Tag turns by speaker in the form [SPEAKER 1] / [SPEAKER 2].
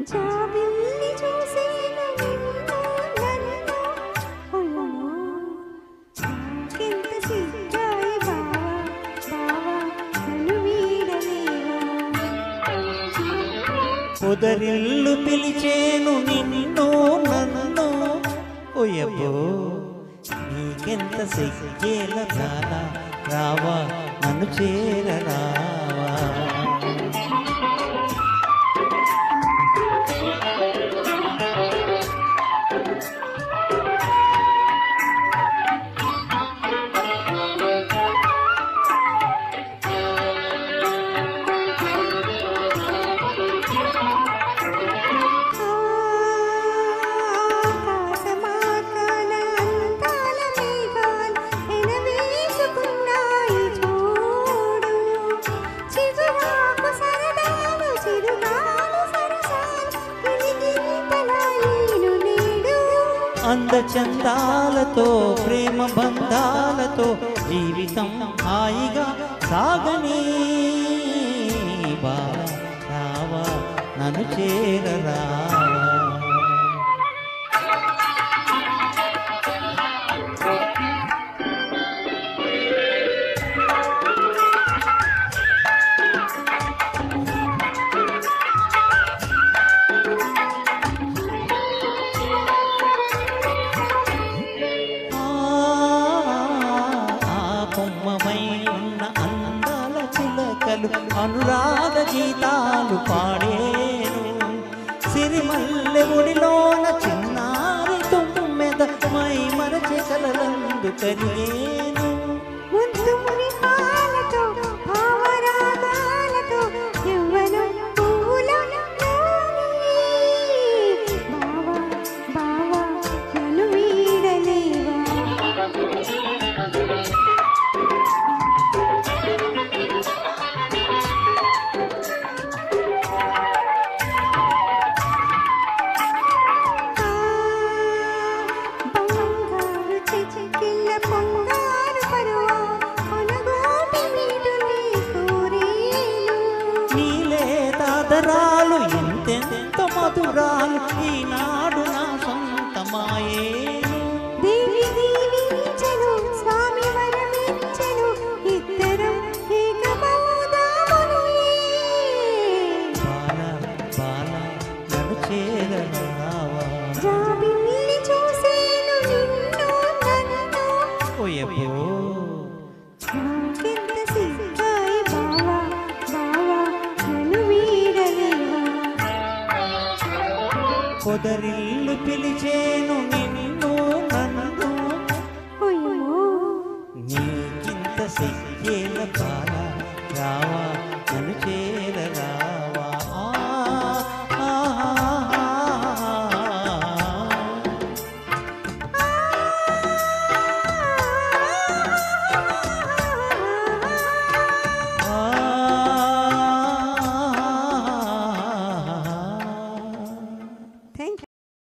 [SPEAKER 1] జాబిల్లి చూసేను నిన్ను నన్ను అమ్మో నాకెంత సిగ్గాయి బావా బావా నన్ను వీడలేవా
[SPEAKER 2] పొదరిల్లు పిలిచేను నిన్ను నన్ను ఓయబ్బో నీకెంత సిగ్గేల చాలా రావా నన్ను చేరరావా అందచందాలతో ప్రేమ బంధాలతో జీవితం హాయిగా సాగని బావా రావా నన్ను చేరరావా అనురాగ గీతాలు పాడేను సిరిమల్లె ఒడిలోన చిన్నారి తుమ్మెద మై మరచి కలలందు కరిగేను
[SPEAKER 1] ముద్దు మురిపాలతో భావరాగాలతో యవ్వనం పూల బావా బావా నన్ను వీడలేవా
[SPEAKER 2] నీలేదాదరాలు ఎంతెంత మధురాలు ఈనాడు నా సొంతమాయేను
[SPEAKER 1] దేవి దీవించెను స్వామి వరమించెను ఇద్దరం ఏకమవుదామునుయే
[SPEAKER 2] బాలా బాలా నన్ను చేరరావా
[SPEAKER 1] జాబిల్లి చూసేను నిన్ను నన్ను
[SPEAKER 2] ఓయబ్బో
[SPEAKER 1] నాకెంత సిగ్గాయి బావా బావా నన్ను వీడలేవా
[SPEAKER 2] పొదరిల్లు పిలిచేను నిన్ను నన్ను
[SPEAKER 1] అయ్యో
[SPEAKER 2] నీకింత సిగ్గేల బాల రావా